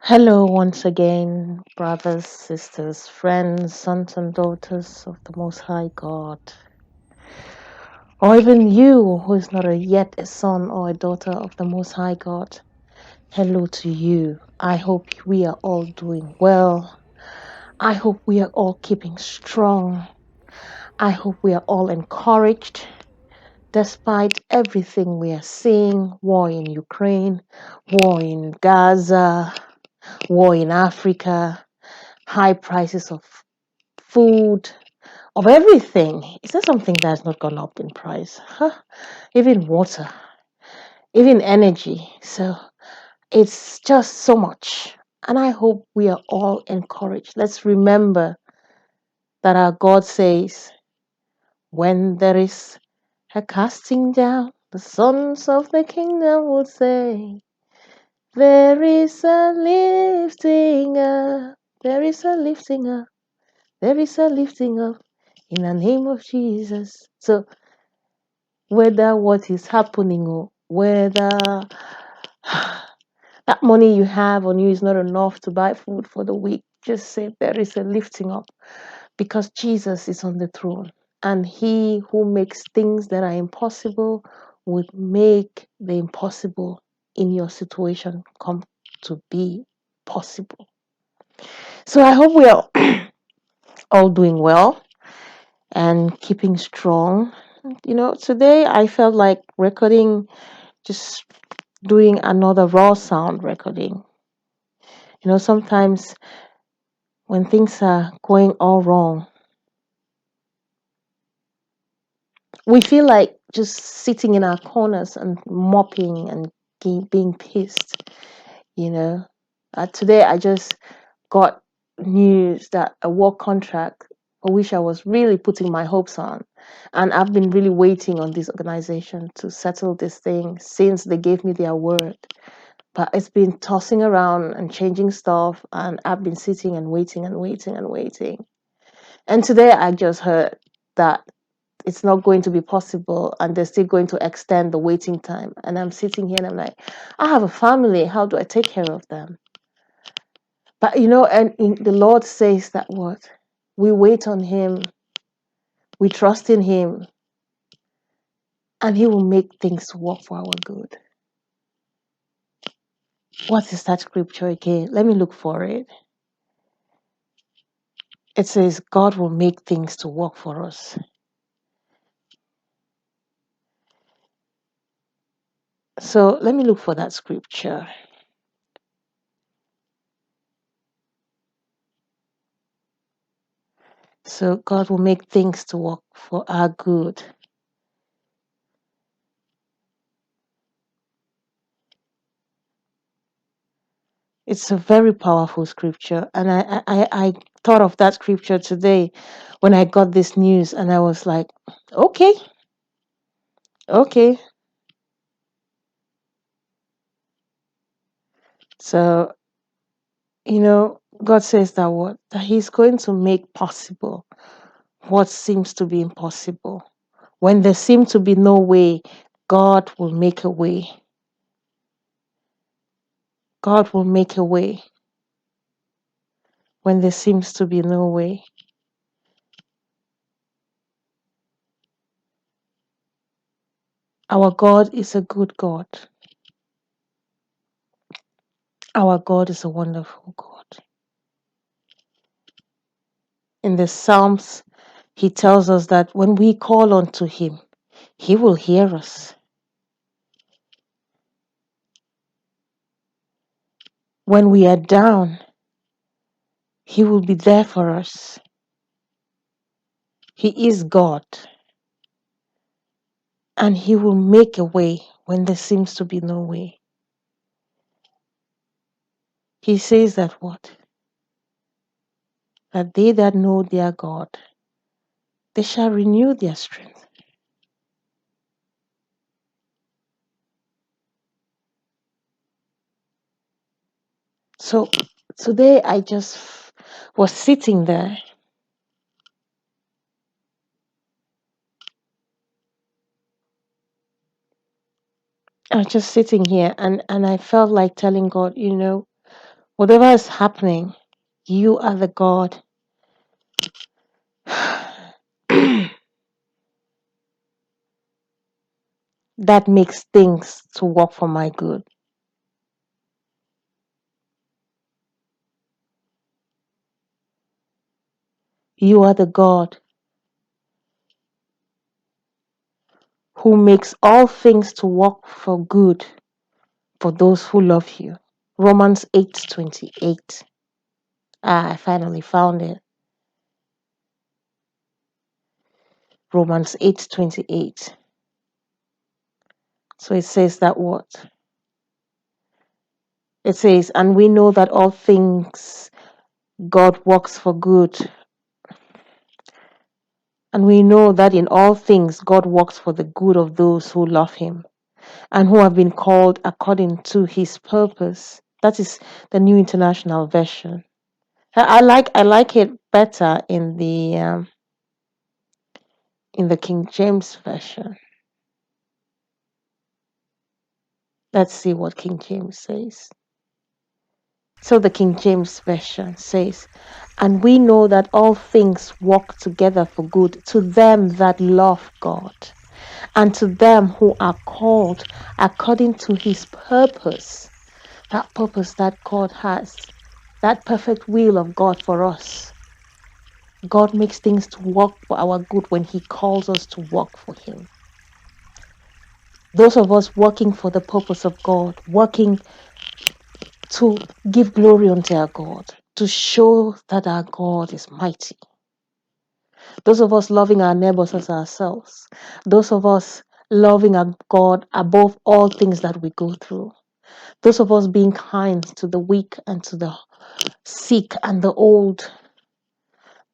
Hello, once again, brothers, sisters, friends, sons, and daughters of the Most High God, or even you who is not yet a son or a daughter of the Most High God. Hello to you. I hope we are all doing well. I hope we are all keeping strong. I hope we are all encouraged despite everything we are seeing: war in Ukraine, war in Gaza, war in Africa, high prices of food, of everything. Is there something that has not gone up in price? Huh? Even water, even energy. So it's just so much. And I hope we are all encouraged. Let's remember that our God says, when there is a casting down, the sons of the kingdom will say, there is a lifting up, there is a lifting up, there is a lifting up in the name of Jesus. So whether what is happening or whether that money you have on you is not enough to buy food for the week, just say there is a lifting up because Jesus is on the throne, and he who makes things that are impossible would make the impossible in your situation come to be possible. So I hope we are all doing well and keeping strong. Today I felt like recording, just doing another raw sound recording. Sometimes when things are going all wrong, we feel like just sitting in our corners and mopping and being pissed. You know, Today I just got news that a work contract for which I was really putting my hopes on. And I've been really waiting on this organization to settle this thing since they gave me their word. But it's been tossing around and changing stuff, and I've been sitting and waiting and waiting and waiting. And today I just heard that it's not going to be possible and they're still going to extend the waiting time. And I'm sitting here and I'm like, I have a family. How do I take care of them? But the Lord says that what? We wait on Him, we trust in Him, and He will make things work for our good. What is that scripture again? Let me look for it. It says, God will make things to work for us. So let me look for that scripture. So God will make things to work for our good. It's a very powerful scripture. And I thought of that scripture today when I got this news, and I was like, okay. So, God says that what? That He's going to make possible what seems to be impossible. When there seems to be no way, God will make a way. God will make a way when there seems to be no way. Our God is a good God. Our God is a wonderful God. In the Psalms, He tells us that when we call unto Him, He will hear us. When we are down, He will be there for us. He is God, and He will make a way when there seems to be no way. He says that what? That they that know their God, they shall renew their strength. So today I just was sitting there. I was just sitting here and I felt like telling God, Whatever is happening, you are the God that makes things to work for my good. You are the God who makes all things to work for good for those who love you. Romans 8:28. I finally found it. Romans 8:28. So it says that what? It says, and we know that all things God works for good. And we know that in all things God works for the good of those who love him and who have been called according to his purpose. That is the New International Version. I like it better in the King James Version. Let's see what King James says. So the King James Version says, and we know that all things work together for good to them that love God and to them who are called according to his purpose. That purpose that God has, that perfect will of God for us. God makes things to work for our good when he calls us to work for him. Those of us working for the purpose of God, working to give glory unto our God, to show that our God is mighty. Those of us loving our neighbors as ourselves. Those of us loving our God above all things that we go through. Those of us being kind to the weak and to the sick and the old.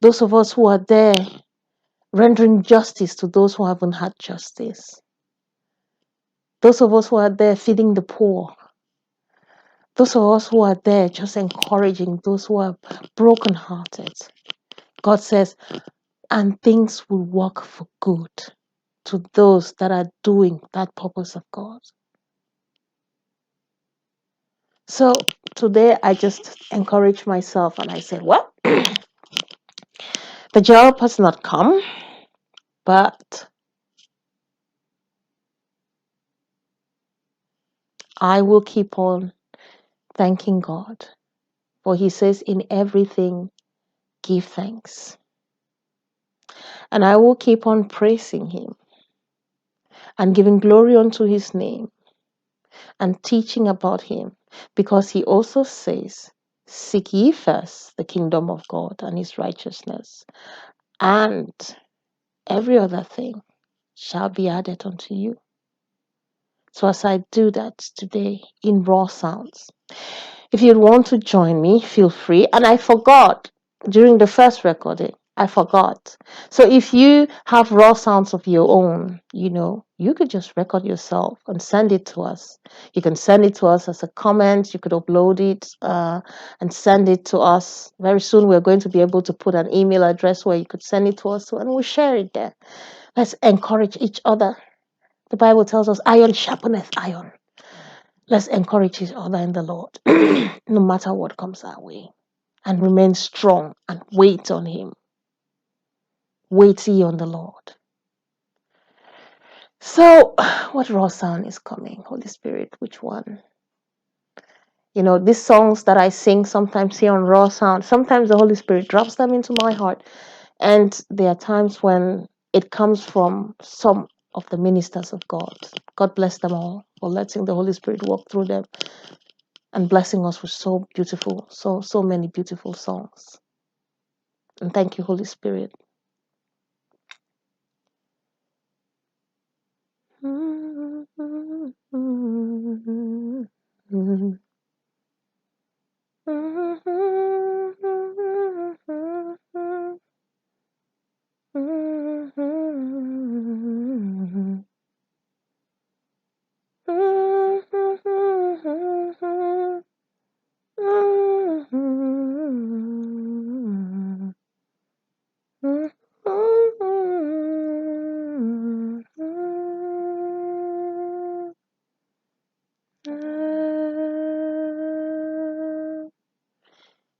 Those of us who are there rendering justice to those who haven't had justice. Those of us who are there feeding the poor. Those of us who are there just encouraging those who are brokenhearted. God says, and things will work for good to those that are doing that purpose of God. So today I just encourage myself and I say, well, the job has not come, but I will keep on thanking God. For he says, in everything, give thanks. And I will keep on praising him and giving glory unto his name and teaching about him, because he also says, seek ye first the kingdom of God and his righteousness, and every other thing shall be added unto you. So as I do that today in raw sounds, if you want to join me, feel free. And I forgot during the first recording, I forgot. So if you have raw sounds of your own, you could just record yourself and send it to us. You can send it to us as a comment. You could upload it and send it to us. Very soon we're going to be able to put an email address where you could send it to us and we'll share it there. Let's encourage each other. The Bible tells us iron sharpeneth iron. Let's encourage each other in the Lord, no matter what comes our way, and remain strong and wait on him. Wait ye on the Lord. So, what raw sound is coming? Holy Spirit, which one? These songs that I sing sometimes here on raw sound, sometimes the Holy Spirit drops them into my heart. And there are times when it comes from some of the ministers of God. God bless them all for letting the Holy Spirit walk through them and blessing us with so beautiful, so many beautiful songs. And thank you, Holy Spirit.